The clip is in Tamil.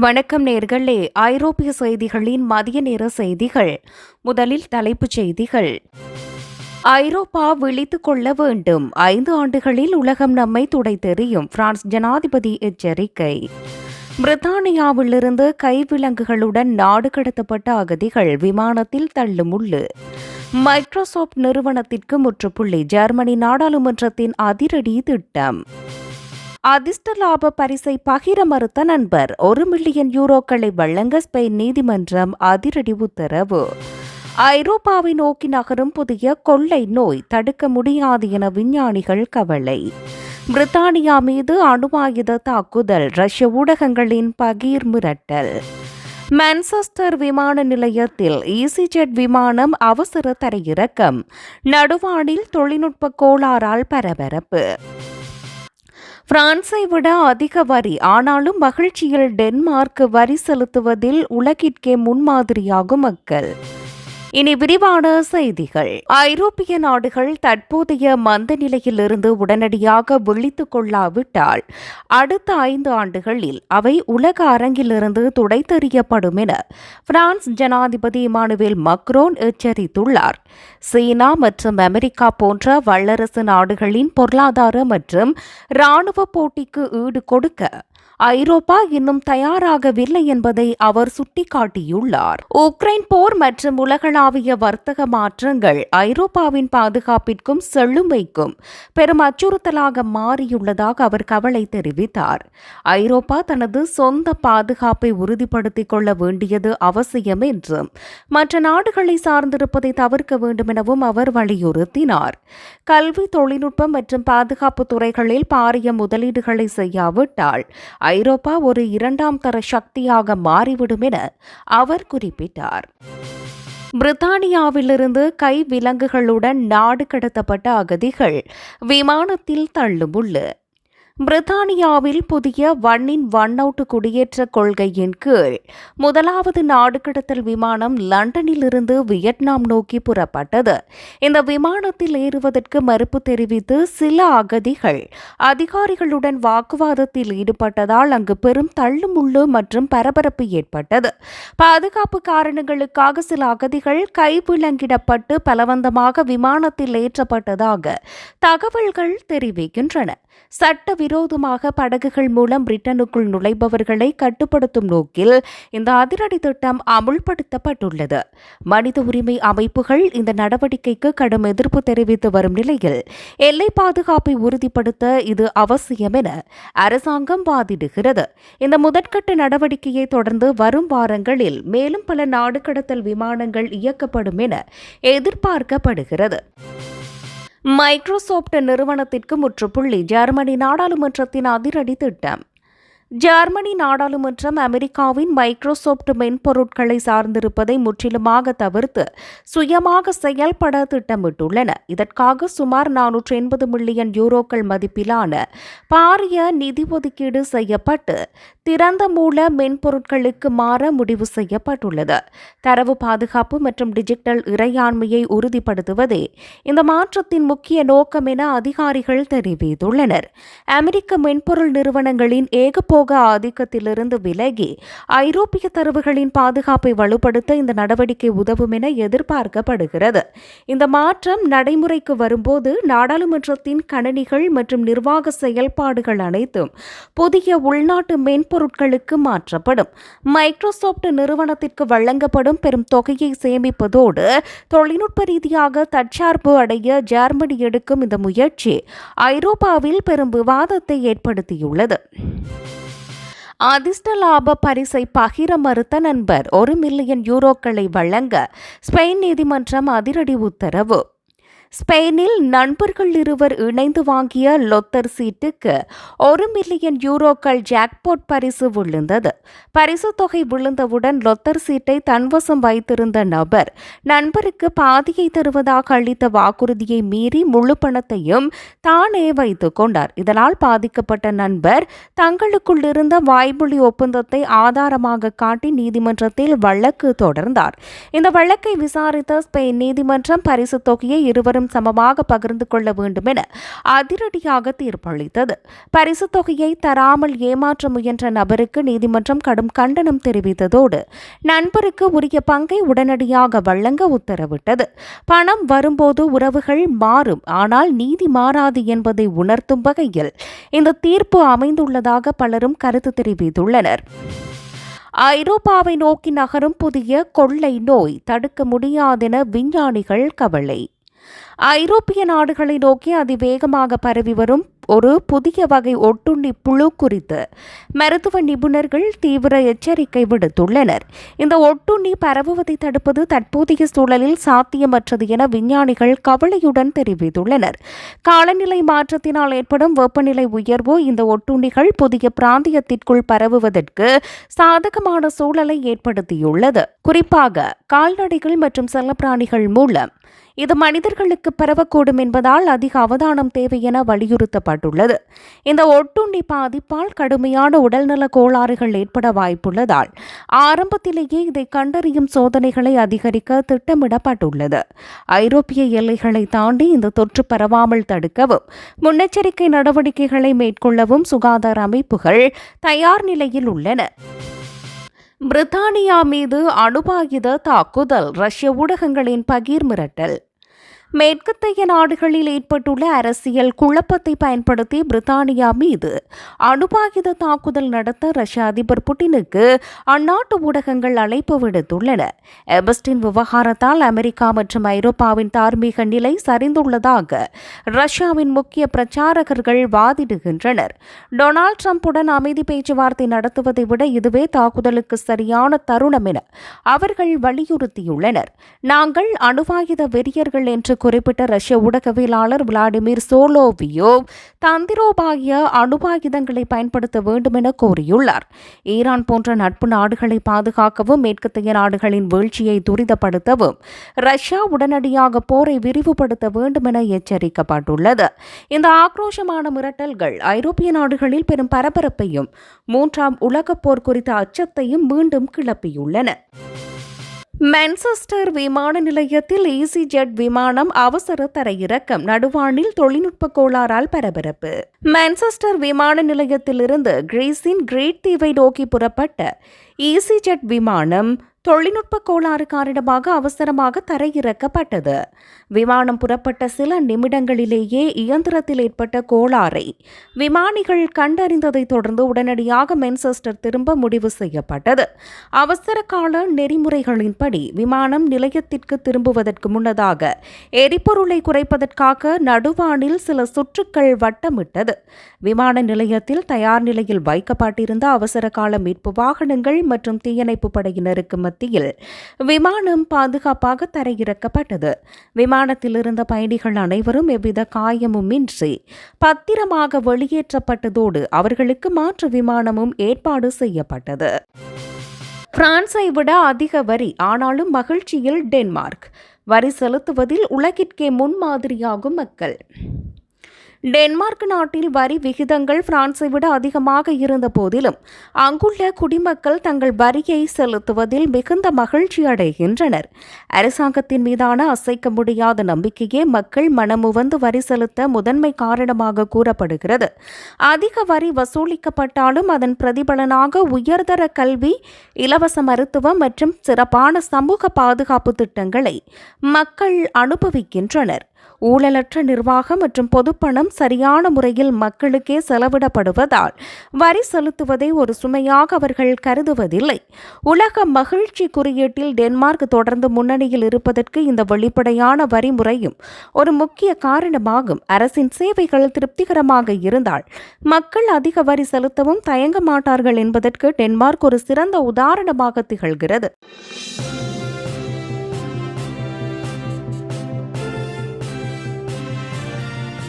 வணக்கம் நேர்களே. ஐரோப்பிய செய்திகளின் மதிய நேர செய்திகள். முதலில் தலைப்புச் செய்திகள். ஐரோப்பா விழித்துக் கொள்ள வேண்டும். 5 ஆண்டுகளில் உலகம் நம்மை துடைத்தெறியும். பிரான்ஸ் ஜனாதிபதி எச்சரிக்கை. பிரித்தானியாவிலிருந்து கைவிலங்குகளுடன் நாடு கடத்தப்பட்ட அகதிகள் விமானத்தில் தள்ளுமுள்ளு. மைக்ரோசாப்ட் நிறுவனத்திற்கு முற்றுப்புள்ளி. ஜெர்மனி நாடாளுமன்றத்தின் அதிரடி திட்டம். அதிர்ஷ்ட லாப பரிசை பகிர மறுத்த நண்பர். 1 மில்லியன் யூரோக்களை வழங்க ஸ்பெயின் நீதிமன்றம் அதிரடி உத்தரவு. ஐரோப்பாவை நோக்கி நகரும் புதிய கொள்ளை நோய் தடுக்க முடியாது என விஞ்ஞானிகள் கவலை. பிரித்தானியா மீது அணு ஆயுத தாக்குதல். ரஷ்ய ஊடகங்களின் பகீர் மிரட்டல். மான்செஸ்டர் விமான நிலையத்தில் ஈசிஜெட் விமானம் அவசர தரையிறக்கம். நடுவானில் தொழில்நுட்ப கோளாறால் பரபரப்பு. பிரான்ஸை விட அதிக வரி, ஆனாலும் மகிழ்ச்சியில் டென்மார்க் வரி செலுத்துவதில் உலகிற்கே முன்மாதிரியாகும் மக்கள். இனி விரிவான செய்திகள். ஐரோப்பிய நாடுகள் தற்போதைய மந்த நிலையிலிருந்து உடனடியாக விழித்துக் கொள்ளாவிட்டால் அடுத்த 5 ஆண்டுகளில் அவை உலக அரங்கிலிருந்து துடைத்தெறியப்படும் என பிரான்ஸ் ஜனாதிபதி இமானுவேல் மக்ரோன் எச்சரித்துள்ளார். சீனா மற்றும் அமெரிக்கா போன்ற வல்லரசு நாடுகளின் பொருளாதார மற்றும் இராணுவ போட்டிக்கு ஈடு கொடுக்க ஐரோப்பா இன்னும் தயாராகவில்லை என்பதை அவர் சுட்டிக்காட்டியுள்ளார். உக்ரைன் போர் மற்றும் உலகளாவிய வர்த்தக மாற்றங்கள் ஐரோப்பாவின் பாதுகாப்பிற்கும் செழுமைக்கும் பெரும் அச்சுறுத்தலாக மாறியுள்ளதாக அவர் கவலை தெரிவித்தார். ஐரோப்பா தனது சொந்த பாதுகாப்பை உறுதிப்படுத்திக் கொள்ள வேண்டியது அவசியம் என்றும் மற்ற நாடுகளை சார்ந்திருப்பதை தவிர்க்க வேண்டும் எனவும் அவர் வலியுறுத்தினார். கல்வி, தொழில்நுட்பம் மற்றும் பாதுகாப்பு துறைகளில் பாரிய முதலீடுகளை செய்யாவிட்டால் ஐரோப்பா ஒரு 2ஆம் தர சக்தியாக மாறிவிடும் என அவர் குறிப்பிட்டார். பிரித்தானியாவிலிருந்து கைவிலங்குகளுடன் நாடு கடத்தப்பட்ட அகதிகள் விமானத்தில் தள்ளுமுள்ளு. பிரித்தானியாவில் புதிய ஒன் இன் ஒன் அவுட் குடியேற்ற கொள்கையின் கீழ் முதலாவது நாடு கடத்தல் விமானம் லண்டனில் இருந்து வியட்நாம் நோக்கி புறப்பட்டது. இந்த விமானத்தில் ஏறுவதற்கு மறுப்பு தெரிவித்து சில அகதிகள் அதிகாரிகளுடன் வாக்குவாதத்தில் ஈடுபட்டதால் அங்கு பெரும் தள்ளுமுள்ளு மற்றும் பரபரப்பு ஏற்பட்டது. பாதுகாப்பு காரணங்களுக்காக சில அகதிகள் கைவிலங்கிடப்பட்டு பலவந்தமாக விமானத்தில் ஏற்றப்பட்டதாக தகவல்கள் தெரிவிக்கின்றன. சட்டவிரோதமாக படகுகள் மூலம் பிரிட்டனுக்குள் நுழைபவர்களை கட்டுப்படுத்தும் நோக்கில் இந்த அதிரடி திட்டம் அமுல்படுத்தப்பட்டுள்ளது. மனித உரிமை அமைப்புகள் இந்த நடவடிக்கைக்கு கடும் எதிர்ப்பு தெரிவித்து வரும் நிலையில் எல்லை பாதுகாப்பை உறுதிப்படுத்த இது அவசியம் என அரசாங்கம் வாதிடுகிறது. இந்த முதற்கட்ட நடவடிக்கையை தொடர்ந்து வரும் வாரங்களில் மேலும் பல நாடு கடத்தல் விமானங்கள் இயக்கப்படும் என எதிர்பார்க்கப்படுகிறது. மைக்ரோசாப்ட் நிறுவனத்திற்கு முற்றுப்புள்ளி. ஜெர்மனி நாடாளுமன்றத்தின் அதிரடி திட்டம். ஜெர்மனி நாடாளுமன்றம் அமெரிக்காவின் மைக்ரோசாப்ட் மென்பொருட்களை சார்ந்திருப்பதை முற்றிலுமாக தவிர்த்து சுயமாக செயல்பட திட்டமிட்டுள்ளன. இதற்காக சுமார் 480 மில்லியன் யூரோக்கள் மதிப்பிலான பாரிய நிதி ஒதுக்கீடு செய்யப்பட்டு திறந்த மூல மென்பொருட்களுக்கு மாற முடிவு செய்யப்பட்டுள்ளது. தரவு பாதுகாப்பு மற்றும் டிஜிட்டல் இறையாண்மையை உறுதிப்படுத்துவதே இந்த மாற்றத்தின் முக்கிய நோக்கம் என அதிகாரிகள் தெரிவித்துள்ளனர். அமெரிக்க மென்பொருள் நிறுவனங்களின் ஏகபோக ஆதிக்கத்திலிருந்து விலகி ஐரோப்பிய தரவுகளின் பாதுகாப்பை வலுப்படுத்த இந்த நடவடிக்கை உதவும் என எதிர்பார்க்கப்படுகிறது. இந்த மாற்றம் நடைமுறைக்கு வரும்போது நாடாளுமன்றத்தின் கணனிகள் மற்றும் நிர்வாக செயல்பாடுகள் அனைத்தும் புதிய உள்நாட்டு மென்பொருட்களுக்கு மாற்றப்படும். மைக்ரோசாப்ட் நிறுவனத்திற்கு வழங்கப்படும் பெரும் தொகையை சேமிப்பதோடு தொழில்நுட்ப ரீதியாக தற்சார்பு அடைய ஜெர்மனி எடுக்கும் இந்த முயற்சி ஐரோப்பாவில் பெரும் விவாதத்தை ஏற்படுத்தியுள்ளது. அதிர்ஷ்ட லாப பரிசை பகிர மறுத்த நண்பர். 1 மில்லியன் யூரோக்களை வழங்க ஸ்பெயின் நீதிமன்றம் அதிரடி உத்தரவு. ஸ்பெயினில் நண்பர்கள் இருவர் இணைந்து வாங்கிய லொத்தர் சீட்டுக்கு 1 மில்லியன் யூரோக்கள் ஜாக்பாட் பரிசு விழுந்தது. பரிசு தொகை விழுந்தவுடன் லொத்தர் சீட்டை தன்வசம் வைத்திருந்த நபர் நண்பருக்கு பாதியை தருவதாக அளித்த வாக்குறுதியை மீறி முழு பணத்தையும் தானே வைத்துக் கொண்டார். இதனால் பாதிக்கப்பட்ட நண்பர் தங்களுக்குள் இருந்த வாய்மொழி ஒப்பந்தத்தை ஆதாரமாக காட்டி நீதிமன்றத்தில் வழக்கு தொடர்ந்தார். இந்த வழக்கை விசாரித்த ஸ்பெயின் நீதிமன்றம் பரிசு தொகையை இருவரும் அனைவரும் சமமாக பகிர்ந்து கொள்ள வேண்டும் என அதிரடியாக தீர்ப்பளித்தது. பரிசு தொகையை தராமல் ஏமாற்ற முயன்ற நபருக்கு நீதிமன்றம் கடும் கண்டனம் தெரிவித்ததோடு நண்பருக்கு உரிய பங்கை உடனடியாக வழங்க உத்தரவிட்டது. பணம் வரும்போது உறவுகள் மாறும், ஆனால் நீதி மாறாது என்பதை உணர்த்தும் வகையில் இந்த தீர்ப்பு அமைந்துள்ளதாக பலரும் கருத்து தெரிவித்துள்ளனர். ஐரோப்பாவை நோக்கி நகரும் புதிய கொள்ளை நோய் தடுக்க முடியாதென விஞ்ஞானிகள் கவலை. ஐரோப்பிய நாடுகளை நோக்கி அதிவேகமாக பரவி வரும் ஒரு புதிய வகை ஒட்டுண்ணி புழு குறித்து மருத்துவ நிபுணர்கள் தீவிர எச்சரிக்கை விடுத்துள்ளனர். இந்த ஒட்டுண்ணி பரவுவதை தடுப்பது தற்போதைய சூழலில் சாத்தியமற்றது என விஞ்ஞானிகள் கவலையுடன் தெரிவித்துள்ளனர். காலநிலை மாற்றத்தினால் ஏற்படும் வெப்பநிலை உயர்வு இந்த ஒட்டுண்ணிகள் புதிய பிராந்தியத்திற்குள் பரவுவதற்கு சாதகமான சூழலை ஏற்படுத்தியுள்ளது. குறிப்பாக கால்நடைகள் மற்றும் செல்லப்பிராணிகள் மூலம் இது மனிதர்களுக்கு பரவக்கூடும் என்பதால் அதிக அவதானம் தேவை என வலியுறுத்தப்பட்டுள்ளது. இந்த ஒட்டுண்ணி பாதிப்பால் கடுமையான உடல்நல கோளாறுகள் ஏற்பட வாய்ப்புள்ளதால் ஆரம்பத்திலேயே இதை கண்டறியும் சோதனைகளை அதிகரிக்க திட்டமிடப்பட்டுள்ளது. ஐரோப்பிய எல்லைகளை தாண்டி இந்த தொற்று பரவாமல் தடுக்கவும் முன்னெச்சரிக்கை நடவடிக்கைகளை மேற்கொள்ளவும் சுகாதார அமைப்புகள் தயார் நிலையில் உள்ளன. பிரித்தானியா மீது அணுவாயுத தாக்குதல், ரஷ்ய ஊடகங்களின் பகீர் மிரட்டல். மேற்கத்திய நாடுகளில் ஏற்பட்டுள்ள அரசியல் குழப்பத்தை பயன்படுத்தி பிரித்தானியா மீது அணுவாயுத தாக்குதல் நடத்த ரஷ்ய அதிபர் புட்டினுக்கு அந்நாட்டு ஊடகங்கள் அழைப்பு விடுத்துள்ளன. எபஸ்டின் விவகாரத்தால் அமெரிக்கா மற்றும் ஐரோப்பாவின் தார்மீக நிலை சரிந்துள்ளதாக ரஷ்யாவின் முக்கிய பிரச்சாரகர்கள் வாதிடுகின்றனர். டொனால்டு டிரம்புடன் அமைதி பேச்சுவார்த்தை நடத்துவதை விட இதுவே தாக்குதலுக்கு சரியான தருணம் என அவர்கள் வலியுறுத்தியுள்ளனர். நாங்கள் அணுவாயுத வெறியர்கள் என்று குறிப்பிட்ட ரஷ்ய ஊடகவியலாளர் விளாடிமிர் சோலோவியோவ் தந்திரோபாய அணுவாயுதங்களை பயன்படுத்த வேண்டும் என கோரியுள்ளார். ஈரான் போன்ற நட்பு நாடுகளை பாதுகாக்கவும் மேற்கத்திய நாடுகளின் வீழ்ச்சியை துரிதப்படுத்தவும் ரஷ்யா உடனடியாக போரை விரிவுபடுத்த வேண்டும் என எச்சரிக்கப்பட்டுள்ளது. இந்த ஆக்ரோஷமான மிரட்டல்கள் ஐரோப்பிய நாடுகளில் பெரும் பரபரப்பையும் மூன்றாம் உலகப் போர் குறித்த அச்சத்தையும் மீண்டும் கிளப்பியுள்ளன. மான்செஸ்டர் விமான நிலையத்தில் ஈஸிஜெட் விமானம் அவசர தரையிறக்கம், நடுவானில் தொழில்நுட்ப கோளாறால் பரபரப்பு. மான்செஸ்டர் விமான நிலையத்திலிருந்து கிரீஸின் கிரீட் தீவை நோக்கி புறப்பட்ட ஈஸிஜெட் விமானம் தொழில்நுட்ப கோளாறு காரணமாக அவசரமாக தரையிறக்கப்பட்டது. விமானம் புறப்பட்ட சில நிமிடங்களிலேயே இயந்திரத்தில் ஏற்பட்ட கோளாறை விமானிகள் கண்டறிந்ததைத் தொடர்ந்து உடனடியாக மான்செஸ்டர் திரும்ப முடிவு செய்யப்பட்டது. அவசர கால நெறிமுறைகளின்படி விமானம் நிலையத்திற்கு திரும்புவதற்கு முன்னதாக எரிபொருளை குறைப்பதற்காக நடுவானில் சில சுற்றுக்கள் வட்டமிட்டது. விமான நிலையத்தில் தயார் நிலையில் வைக்கப்பட்டிருந்த அவசர கால மீட்பு வாகனங்கள் மற்றும் தீயணைப்பு படையினருக்கு மத்தியில் விமானம் பாதுகாப்பாக தரையிறக்கப்பட்டது. விமானத்தில் இருந்த பயணிகள் அனைவரும் எவ்வித காயமுமின்றி பத்திரமாக வெளியேற்றப்பட்டதோடு அவர்களுக்கு மாற்று விமானமும் ஏற்பாடு செய்யப்பட்டது. பிரான்ஸை விட அதிக வரி, ஆனாலும் மகிழ்ச்சியில் டென்மார்க். வரி செலுத்துவதில் உலகிற்கே முன்மாதிரியாகும் மக்கள். டென்மார்க் நாட்டில் வரி விகிதங்கள் பிரான்ஸை விட அதிகமாக இருந்த போதிலும் அங்குள்ள குடிமக்கள் தங்கள் வரியை செலுத்துவதில் மிகுந்த மகிழ்ச்சி அடைகின்றனர். அரசாங்கத்தின் மீதான அசைக்க முடியாத நம்பிக்கையே மக்கள் மனமுவந்து வரி செலுத்த முதன்மை காரணமாக கூறப்படுகிறது. அதிக வரி வசூலிக்கப்பட்டாலும் அதன் பிரதிபலனாக உயர்தர கல்வி, இலவச மருத்துவம் மற்றும் சிறப்பான சமூக பாதுகாப்பு திட்டங்களை மக்கள் அனுபவிக்கின்றனர். ஊழலற்ற நிர்வாகம் மற்றும் பொதுப்பணம் சரியான முறையில் மக்களுக்கே செலவிடப்படுவதால் வரி செலுத்துவதை ஒரு சுமையாக அவர்கள் கருதுவதில்லை. உலக மகிழ்ச்சி குறியீட்டில் டென்மார்க் தொடர்ந்து முன்னணியில் இருப்பதற்கு இந்த வெளிப்படையான வரி முறையும் ஒரு முக்கிய காரணமாகும். அரசின் சேவைகள் திருப்திகரமாக இருந்தால் மக்கள் அதிக வரி செலுத்தவும் தயங்க மாட்டார்கள் என்பதற்கு டென்மார்க் ஒரு சிறந்த உதாரணமாக திகழ்கிறது.